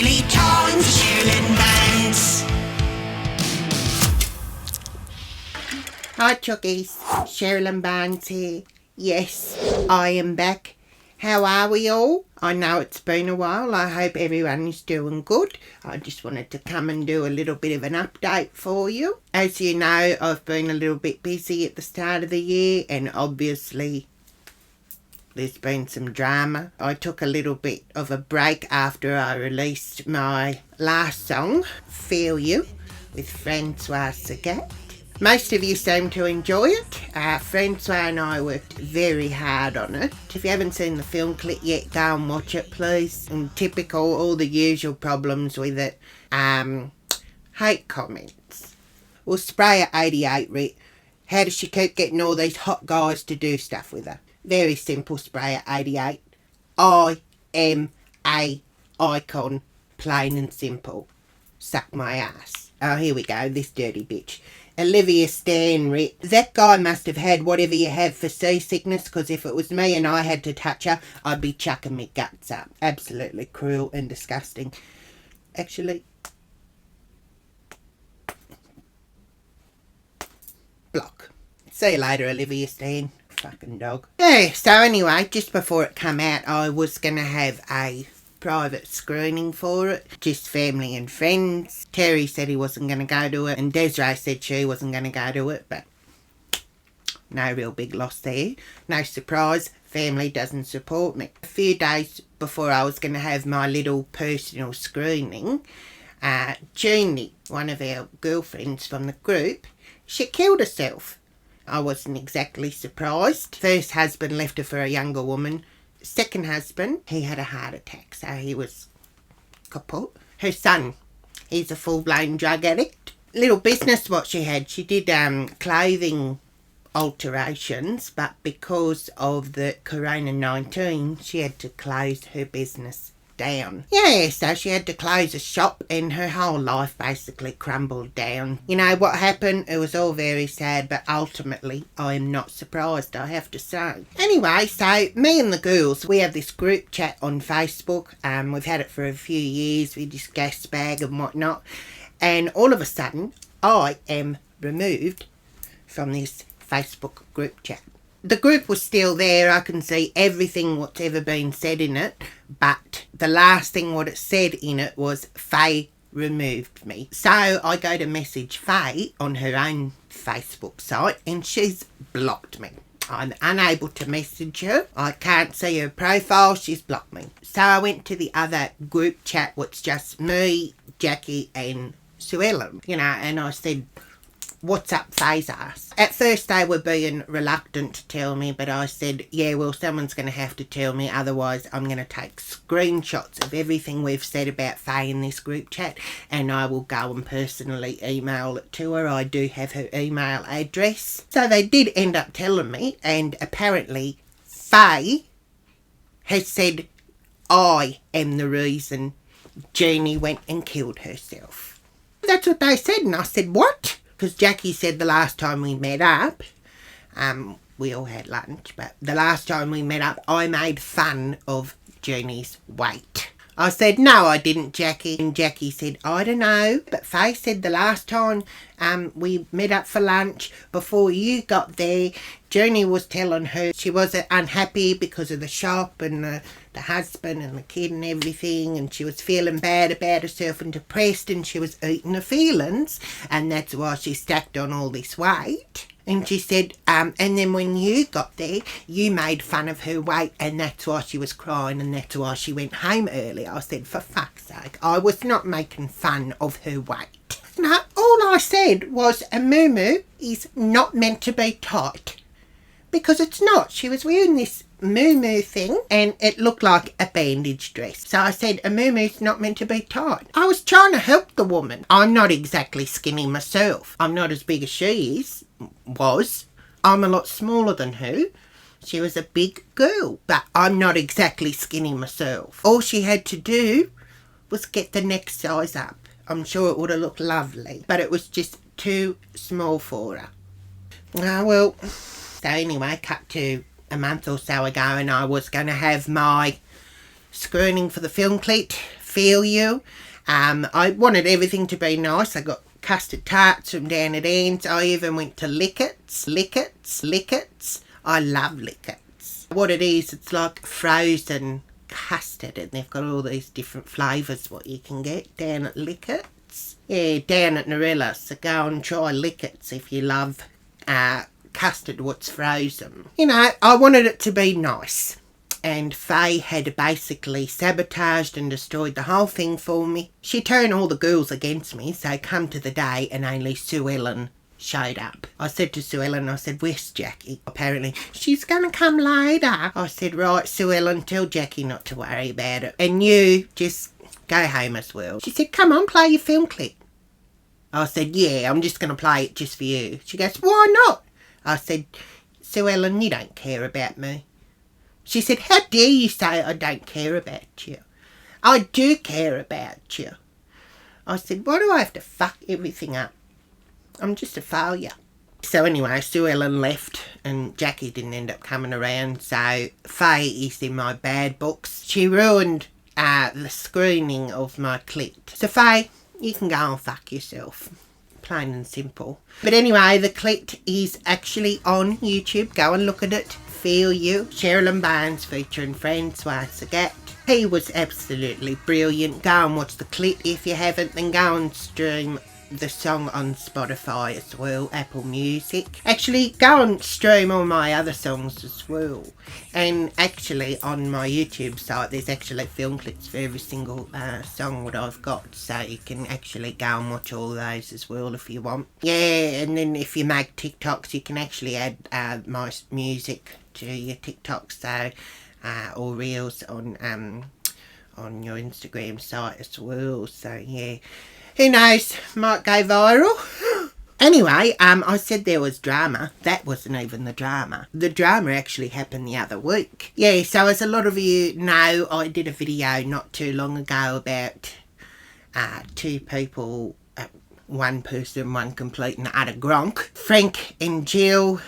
daily time for Cherylyn bands. Hi Chuggies, Cherylyn Barnes here. Yes, I am back. How are we all? I know it's been a while. I hope everyone is doing good. I just wanted to come and do a little bit of an update for you. As you know, I've been a little bit busy at the start of the year, and obviously there's been some drama. I took a little bit of a break after I released my last song, Feel You, with Francois Sagat. Most of you seem to enjoy it. Francois and I worked very hard on it. If you haven't seen the film clit yet, go and watch it, please. And typical, all the usual problems with it. Hate comments. Well, Sprayer 88 writ, how does she keep getting all these hot guys to do stuff with her? Very simple, Sprayer 88. I am a icon, plain and simple. Suck my ass. Oh, here we go, this dirty bitch. Olivia Stan writ, that guy must have had whatever you have for seasickness, because if it was me and I had to touch her, I'd be chucking me guts up. Absolutely cruel and disgusting. Actually, block. See you later, Olivia Stan. Fucking dog. Yeah, so anyway, just before it come out, I was going to have a private screening for it, just family and friends. Terry said he wasn't going to go to it, and Desiree said she wasn't going to go to it, but no real big loss there. No surprise, family doesn't support me. A few days before I was going to have my little personal screening, Jeannie, one of our girlfriends from the group, she killed herself. I wasn't exactly surprised. First husband left her for a younger woman. Second husband, he had a heart attack, so he was kaput. Her son, he's a full-blown drug addict. Little business what she had. She did clothing alterations, but because of the Corona-19, she had to close her business down. Yeah, so she had to close a shop, and her whole life basically crumbled down. You know what happened? It was all very sad, but ultimately I am not surprised, I have to say. Anyway, so me and the girls, we have this group chat on Facebook. We've had it for a few years. We just gas bag and whatnot, and all of a sudden I am removed from this Facebook group chat. The group was still there. I can see everything what's ever been said in it, but the last thing what it said in it was Faye removed me. So I go to message Faye on her own Facebook site, and she's blocked me. I'm unable to message her. I can't see her profile. She's blocked me. So I went to the other group chat, what's just me, Jackie and Cherylyn, you know, and I said, what's up, Faye's ass? At first they were being reluctant to tell me, but I said, yeah, well, someone's going to have to tell me, otherwise I'm going to take screenshots of everything we've said about Faye in this group chat, and I will go and personally email it to her. I do have her email address. So they did end up telling me, and apparently Faye has said I am the reason Jeannie went and killed herself. That's what they said, and I said, what? Because Jackie said the last time we met up, we all had lunch, but the last time we met up, I made fun of Jeannie's weight. I said, no, I didn't, Jackie. And Jackie said, I don't know, but Faye said the last time we met up for lunch, before you got there, Jeannie was telling her she was unhappy because of the shop and the husband and the kid and everything, and she was feeling bad about herself and depressed, and she was eating her feelings, and that's why she stacked on all this weight. And she said, and then when you got there, you made fun of her weight, and that's why she was crying, and that's why she went home early. I said, for fuck's sake, I was not making fun of her weight. No, all I said was a muumuu is not meant to be tight. Because it's not. She was wearing this muumuu thing, and it looked like a bandage dress. So I said, a muumuu's not meant to be tight. I was trying to help the woman. I'm not exactly skinny myself. I'm not as big as she was. I'm a lot smaller than her. She was a big girl, but I'm not exactly skinny myself. All she had to do was get the next size up. I'm sure it would have looked lovely, but it was just too small for her. Well, so anyway, cut to a month or so ago, and I was going to have my screening for the film clit feel you. I wanted everything to be nice. I got custard tarts from down at Anne's. I even went to Lickets. I love Lickets. What it is, it's like frozen custard, and they've got all these different flavours what you can get down at Lickets. Yeah, down at Narella, so go and try Lickets if you love custard what's frozen. You know, I wanted it to be nice. And Faye had basically sabotaged and destroyed the whole thing for me. She turned all the girls against me, so come to the day and only Sue Ellen showed up. I said to Sue Ellen, I said, where's Jackie? Apparently, she's going to come later. I said, right, Sue Ellen, tell Jackie not to worry about it. And you just go home as well. She said, come on, play your film clip. I said, yeah, I'm just going to play it just for you. She goes, why not? I said, Sue Ellen, you don't care about me. She said, how dare you say I don't care about you? I do care about you. I said, why do I have to fuck everything up? I'm just a failure. So anyway, Sue Ellen left and Jackie didn't end up coming around, so Faye is in my bad books. She ruined the screening of my clit. So Faye, you can go and fuck yourself. Plain and simple. But anyway, the clit is actually on YouTube. Go and look at it. Feel you. Cherylyn Barnes featuring Francois Sagat. He was absolutely brilliant. Go and watch the clit if you haven't. Then go and stream the song on Spotify as well, Apple Music. Actually, go and stream all my other songs as well. And actually, on my YouTube site, there's actually film clips for every single song that I've got. So you can actually go and watch all those as well if you want. Yeah, and then if you make TikToks, you can actually add my music to your TikToks. So, or Reels on your Instagram site as well. So, yeah. Who knows, might go viral. Anyway, I said there was drama. That wasn't even the drama. The drama actually happened the other week. Yeah, so as a lot of you know, I did a video not too long ago about two people, one person, one complete and utter gronk. Frank and Jill,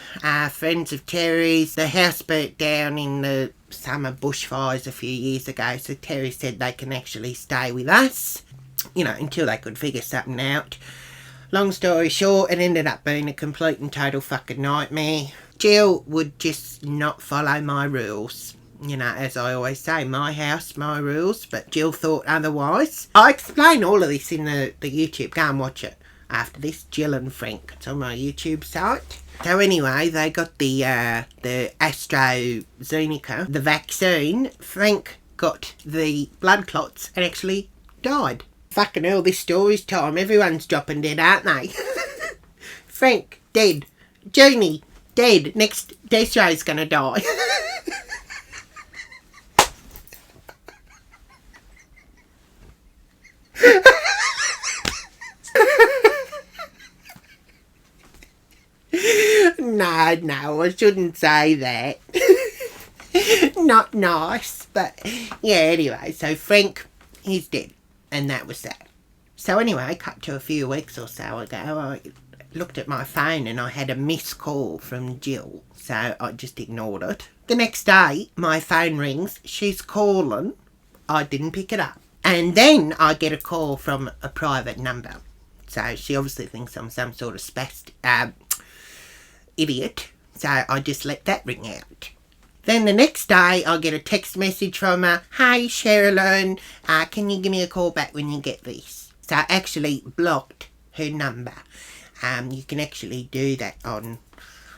friends of Terry's. The house burnt down in the summer bushfires a few years ago, so Terry said they can actually stay with us, you know, until they could figure something out. Long story short, it ended up being a complete and total fucking nightmare. Jill would just not follow my rules. You know, as I always say, my house, my rules, but Jill thought otherwise. I explain all of this in the YouTube. Go and watch it after this. Jill and Frank. It's on my YouTube site. So anyway, they got the AstraZeneca, the vaccine. Frank got the blood clots and actually died. Fucking hell, this story's time. Everyone's dropping dead, aren't they? Frank, dead. Jeannie, dead. Next, Desiree gonna die. No, I shouldn't say that. Not nice, but yeah, anyway, so Frank, he's dead. And that was that. So anyway, cut to a few weeks or so ago, I looked at my phone and I had a missed call from Jill. So I just ignored it. The next day, my phone rings. She's calling. I didn't pick it up. And then I get a call from a private number. So she obviously thinks I'm some sort of idiot. So I just let that ring out. Then the next day, I get a text message from her. Hey, Cherylyn, can you give me a call back when you get this? So I actually blocked her number. You can actually do that on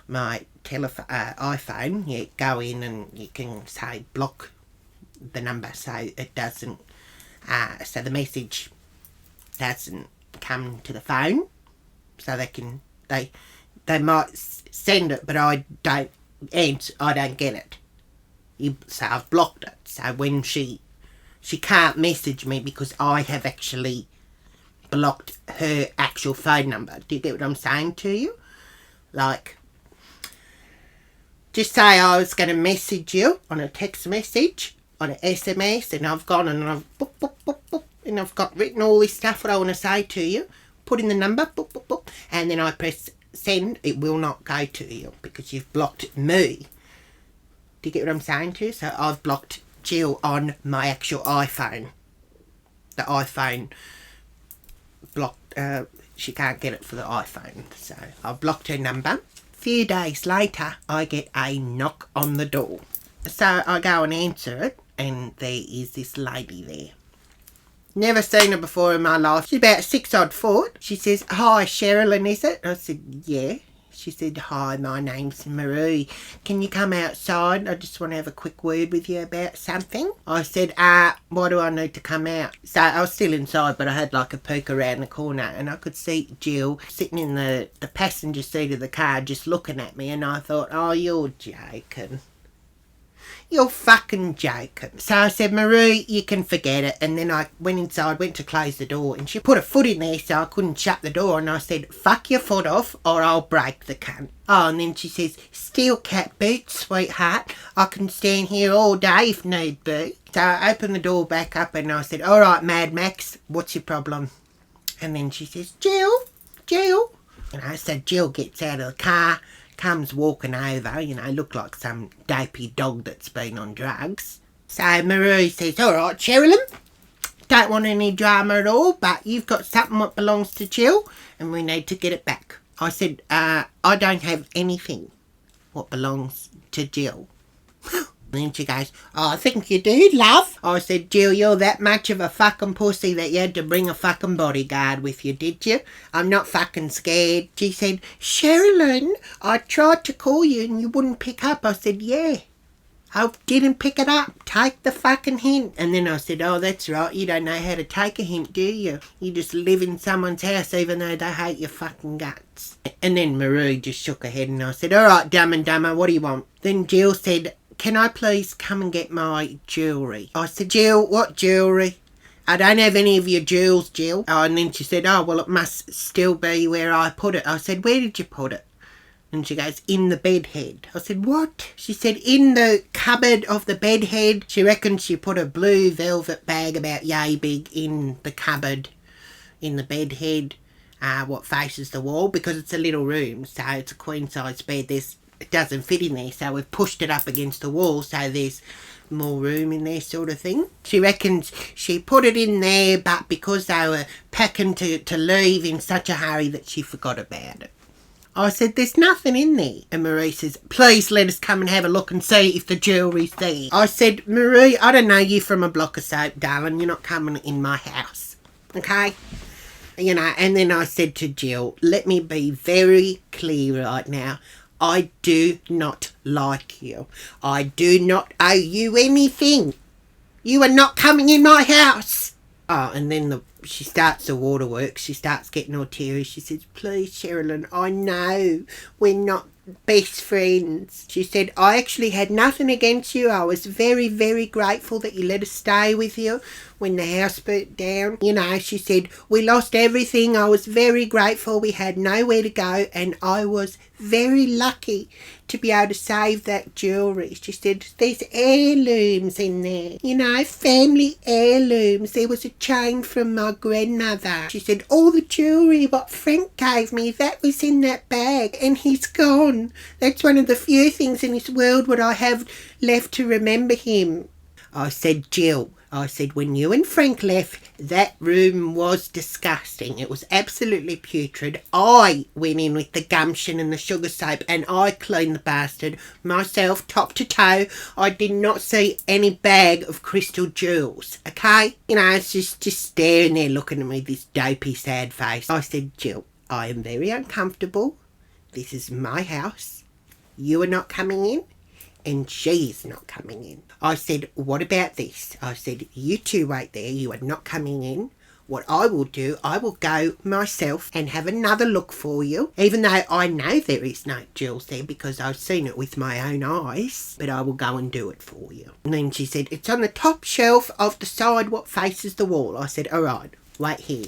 my iPhone. You go in and you can say block the number so it doesn't, so the message doesn't come to the phone. So they might send it, but I don't answer, I don't get it. So I've blocked it. So when she can't message me because I have actually blocked her actual phone number. Do you get what I'm saying to you? Like, just say I was going to message you on a text message, on an SMS, and I've gone and I've boop, boop, boop, boop, and I've got written all this stuff what I want to say to you, put in the number, boop, boop, boop, and then I press send. It will not go to you because you've blocked me. Do you get what I'm saying to you? So I've blocked Jill on my actual iPhone. the iPhone blocked. She can't get it for the iPhone, so I've blocked her number. A few days later, I get a knock on the door. So I go and answer it, and there is this lady there. Never seen her before in my life. She's about 6 odd foot. She says, "Hi, Cherylyn, is it?" I said, "Yeah." She said, "Hi, my name's Marie. Can you come outside? I just want to have a quick word with you about something." I said, why do I need to come out?" So I was still inside, but I had like a poke around the corner, and I could see Jill sitting in the passenger seat of the car just looking at me, and I thought, "Oh, you're joking. You're fucking joking." So I said, "Marie, you can forget it." And then I went inside, went to close the door, and she put a foot in there so I couldn't shut the door. And I said, "Fuck your foot off or I'll break the cunt." Oh, and then she says, "Steel cat boots, sweetheart. I can stand here all day if need be." So I opened the door back up and I said, "All right, Mad Max, what's your problem?" And then she says, Jill. And I said, Jill gets out of the car, comes walking over, looked like some dopey dog that's been on drugs. So Marie says, "All right, Cherylyn, don't want any drama at all, but you've got something that belongs to Jill and we need to get it back." I said, "I don't have anything what belongs to Jill." And then she goes, "Oh, I think you do, love." I said, "Jill, you're that much of a fucking pussy that you had to bring a fucking bodyguard with you, did you? I'm not fucking scared." She said, "Cherylyn, I tried to call you and you wouldn't pick up." I said, "Yeah, I didn't pick it up. Take the fucking hint." And then I said, "Oh, that's right. You don't know how to take a hint, do you? You just live in someone's house even though they hate your fucking guts." And then Marie just shook her head and I said, "All right, Dumb and Dumber, what do you want?" Then Jill said, "Can I please come and get my jewellery?" I said, "Jill, what jewellery? I don't have any of your jewels, Jill." Oh, and then she said, "Oh, well, it must still be where I put it." I said, "Where did you put it?" And she goes, "In the bed head." I said, "What?" She said, "In the cupboard of the bed head." She reckons she put a blue velvet bag about yay big in the cupboard, in the bed head, what faces the wall, because it's a little room, so it's a queen size bed. It doesn't fit in there, so we've pushed it up against the wall so there's more room in there, sort of thing. She reckons she put it in there, but because they were packing to leave in such a hurry that she forgot about it. I said, "There's nothing in there." And Marie says, "Please let us come and have a look and see if the jewellery's there." I said, "Marie, I don't know you from a block of soap, darling. You're not coming in my house, okay?" And then I said to Jill, "Let me be very clear right now. I do not like you. I do not owe you anything. You are not coming in my house." Oh, and then she starts the waterworks. She starts getting all teary. She says, "Please, Cherylyn, I know we're not best friends." She said, "I actually had nothing against you. I was very, very grateful that you let us stay with you when the house burnt down. She said, "We lost everything. I was very grateful. We had nowhere to go and I was very lucky to be able to save that jewellery." She said, "There's heirlooms in there, family heirlooms. There was a chain from my grandmother." She said, "All the jewellery what Frank gave me, that was in that bag and he's gone. That's one of the few things in this world what I have left to remember him." I said, "Jill," I said, "when you and Frank left, that room was disgusting. It was absolutely putrid. I went in with the gumption and the sugar soap and I cleaned the bastard myself, top to toe. I did not see any bag of crystal jewels, okay?" It's just staring there looking at me, this dopey sad face. I said, "Jill, I am very uncomfortable. This is my house. You are not coming in and she is not coming in." I said, "What about this?" I said, "You two wait there. You are not coming in. What I will do, I will go myself and have another look for you, even though I know there is no jewels there because I've seen it with my own eyes, but I will go and do it for you." And then she said, "It's on the top shelf of the side what faces the wall." I said, "All right, wait here."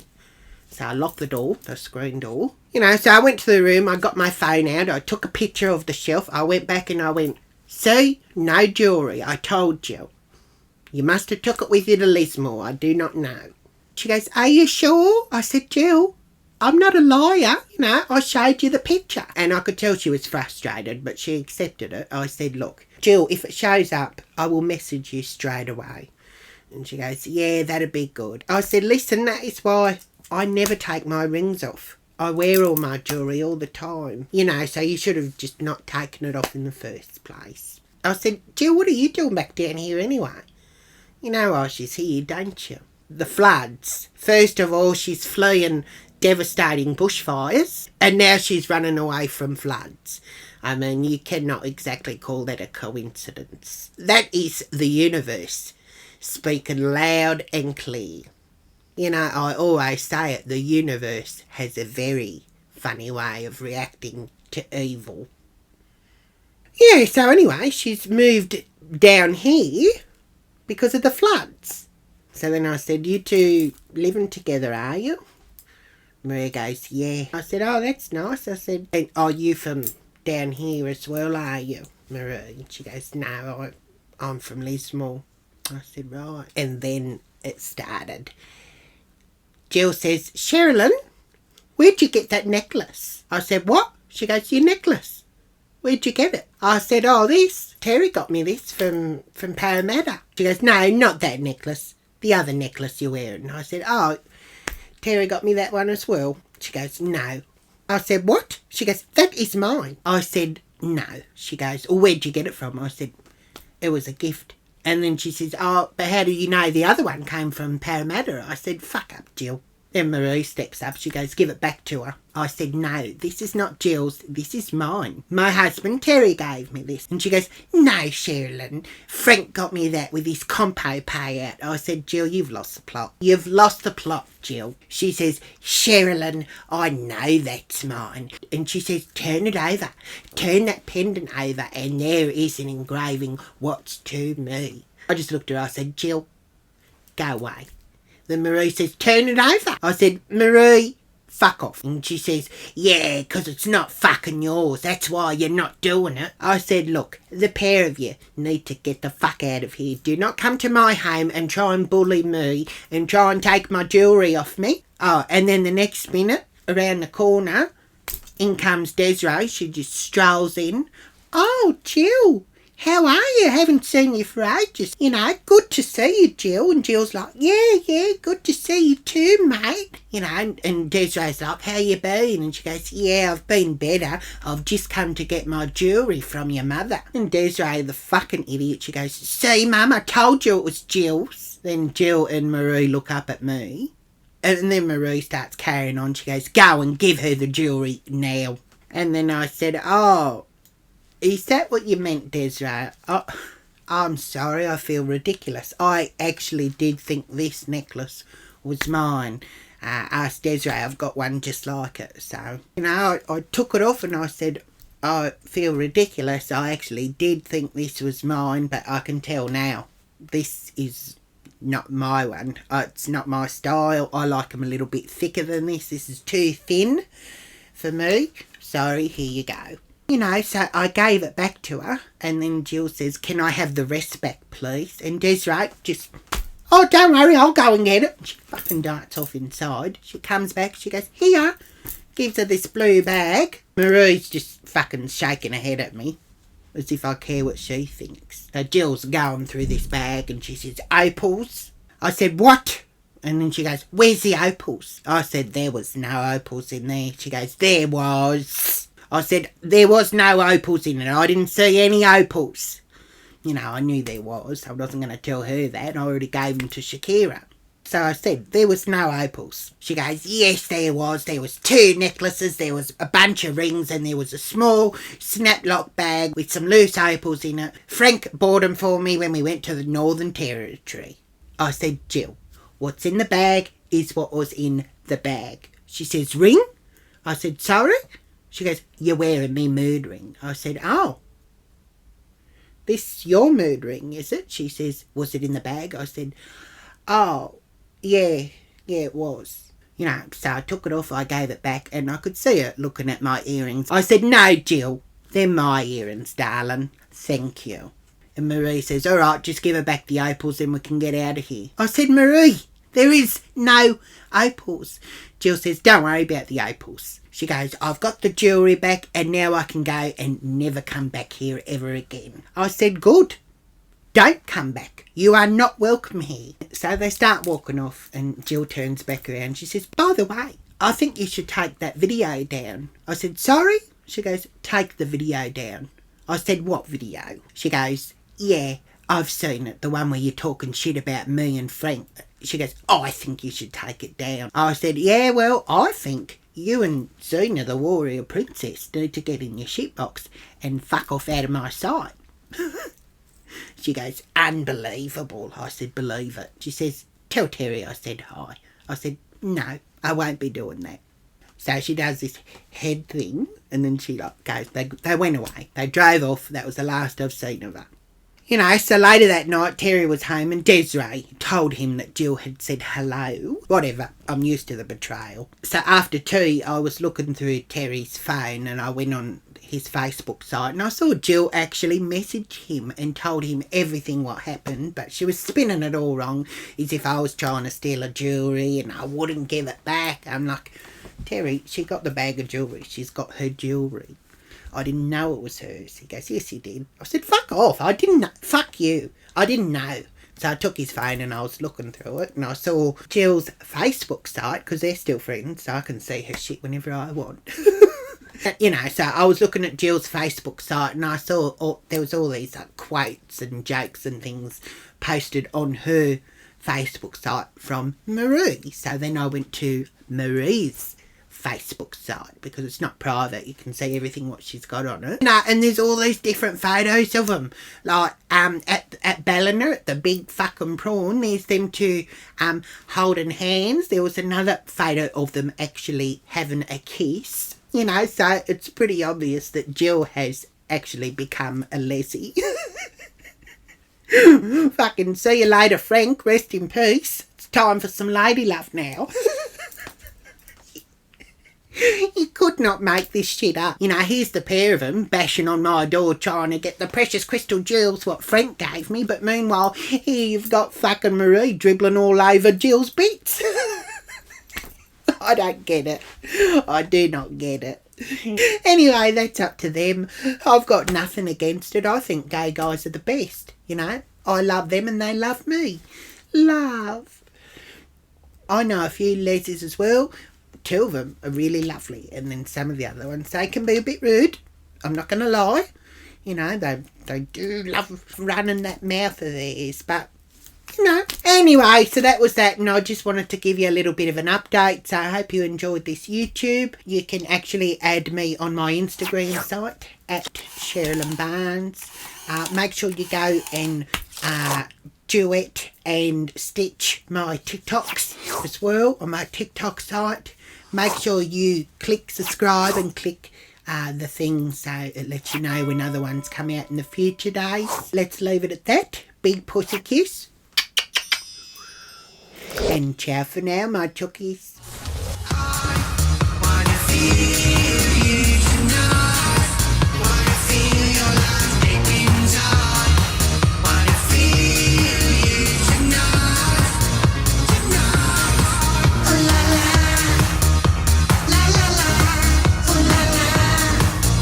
So I locked the door, the screen door. So I went to the room, I got my phone out, I took a picture of the shelf, I went back and I went, "See, no jewellery, I told you. You must have took it with you to Lismore, I do not know." She goes, "Are you sure?" I said, "Jill, I'm not a liar, I showed you the picture." And I could tell she was frustrated, but she accepted it. I said, "Look, Jill, if it shows up, I will message you straight away." And she goes, yeah, that'd be good. I said, listen, that is why I never take my rings off. I wear all my jewellery all the time. You know, so you should have just not taken it off in the first place. I said, Jill, what are you doing back down here anyway? You know why she's here, don't you? The floods. First of all, she's fleeing devastating bushfires, and now she's running away from floods. I mean, you cannot exactly call that a coincidence. That is the universe speaking loud and clear. You know, I always say it, the universe has a very funny way of reacting to evil. Yeah, so anyway, she's moved down here because of the floods. So then I said, you two living together, are you? Maria goes, yeah. I said, oh, that's nice. I said, and are you from down here as well, are you, Marie? And she goes, no, I'm from Lismore. I said, right. And then it started. Jill says, Cherylyn, where'd you get that necklace? I said, what? She goes, your necklace. Where'd you get it? I said, oh, this. Terry got me this from Parramatta. She goes, no, not that necklace. The other necklace you're wearing. I said, oh, Terry got me that one as well. She goes, no. I said, what? She goes, that is mine. I said, no. She goes, well, where'd you get it from? I said, it was a gift. And then she says, oh, but how do you know the other one came from Parramatta? I said, fuck up, Jill. Then Marie steps up. She goes, give it back to her. I said, no, this is not Jill's. This is mine. My husband, Terry, gave me this. And she goes, no, Cherylyn. Frank got me that with his compo payout. I said, Jill, you've lost the plot. You've lost the plot, Jill. She says, Cherylyn, I know that's mine. And she says, turn it over. Turn that pendant over and there is an engraving, what's to me. I just looked at her. I said, Jill, go away. Then Marie says, turn it over. I said, Marie, fuck off. And she says, yeah, 'cause it's not fucking yours. That's why you're not doing it. I said, look, the pair of you need to get the fuck out of here. Do not come to my home and try and bully me and try and take my jewellery off me. Oh, and then the next minute, around the corner, in comes Desiree. She just strolls in. Oh, Jill. How are you? Haven't seen you for ages. You know, good to see you, Jill. And Jill's like, yeah, good to see you too, mate. You know, and Desiree's like, how you been? And she goes, yeah, I've been better. I've just come to get my jewellery from your mother. And Desiree, the fucking idiot, she goes, see, Mum, I told you it was Jill's. Then Jill and Marie look up at me. And then Marie starts carrying on. She goes, go and give her the jewellery now. And then I said, oh, is that what you meant, Desiree? Oh, I'm sorry, I feel ridiculous. I actually did think this necklace was mine. Asked Desiree, I've got one just like it. So, you know, I took it off and I said, I feel ridiculous. I actually did think this was mine, but I can tell now. This is not my one. It's not my style. I like them a little bit thicker than this. This is too thin for me. Sorry, here you go. You know, so I gave it back to her, and then Jill says, can I have the rest back, please? And Desiree just, oh, don't worry, I'll go and get it. She fucking darts off inside. She comes back, she goes, here, gives her this blue bag. Marie's just fucking shaking her head at me, as if I care what she thinks. So Jill's going through this bag, and she says, opals. I said, what? And then she goes, where's the opals? I said, there was no opals in there. She goes, there was. I said, there was no opals in it. I didn't see any opals. You know, I knew there was. I wasn't going to tell her that. I already gave them to Shakira. So I said, there was no opals. She goes, yes, there was. There was 2 necklaces, there was a bunch of rings, and there was a small snap-lock bag with some loose opals in it. Frank bought them for me when we went to the Northern Territory. I said, Jill, what's in the bag is what was in the bag. She says, ring? I said, sorry? She goes, you're wearing me mood ring. I said, oh, this your mood ring, is it? She says, was it in the bag? I said, oh, yeah, it was. You know, so I took it off, I gave it back, and I could see her looking at my earrings. I said, no, Jill, they're my earrings, darling. Thank you. And Marie says, all right, just give her back the opals and we can get out of here. I said, Marie, there is no opals. Jill says, don't worry about the opals. She goes, I've got the jewellery back and now I can go and never come back here ever again. I said, good. don't come back. You are not welcome here. So they start walking off and Jill turns back around. She says, by the way, I think you should take that video down. I said, sorry? She goes, take the video down. I said, what video? She goes, yeah, I've seen it. The one where you're talking shit about me and Frank. She goes, I think you should take it down. I said, yeah, well, I think you and Xena, the warrior princess, need to get in your shitbox and fuck off out of my sight. She goes, unbelievable. I said, believe it. She says, tell Terry I said hi. I said, no, I won't be doing that. So she does this head thing, and then she goes, they went away. They drove off. That was the last I've seen of her. You know, so later that night, Terry was home and Desiree told him that Jill had said hello. Whatever, I'm used to the betrayal. So after tea, I was looking through Terry's phone and I went on his Facebook site and I saw Jill actually message him and told him everything what happened, but she was spinning it all wrong, as if I was trying to steal her jewellery and I wouldn't give it back. I'm like, Terry, she got the bag of jewellery. She's got her jewellery. I didn't know it was hers. He goes, yes, you did. I said, fuck off. I didn't know. Fuck you. I didn't know. So I took his phone and I was looking through it and I saw Jill's Facebook site, because they're still friends, so I can see her shit whenever I want. You know, so I was looking at Jill's Facebook site and I saw there was all these quotes and jokes and things posted on her Facebook site from Marie. So then I went to Marie's Facebook site, because it's not private, you can see everything what she's got on it. No, and there's all these different photos of them, like at Ballina, at the big fucking prawn, there's them two holding hands. There was another photo of them actually having a kiss, you know, so it's pretty obvious that Jill has actually become a lessee. Fucking see you later, Frank, rest in peace. It's time for some lady love now. You could not make this shit up. You know, here's the pair of them bashing on my door trying to get the precious crystal jewels what Frank gave me, but meanwhile, here you've got fucking Marie dribbling all over Jill's bits. I don't get it. I do not get it. Anyway, that's up to them. I've got nothing against it. I think gay guys are the best, you know. I love them and they love me. Love. I know a few lesies as well. Two of them are really lovely, and then some of the other ones, they can be a bit rude. I'm not going to lie. You know, they do love running that mouth of theirs, but, you know. Anyway, so that was that, and I just wanted to give you a little bit of an update. So I hope you enjoyed this YouTube. You can actually add me on my Instagram site, at Cherylyn Barnes. Make sure you go and duet and stitch my TikToks as well on my TikTok site. Make sure you click subscribe and click the thing so it lets you know when other ones come out in the future days. Let's leave it at that. Big pussy kiss. And ciao for now, my chookies.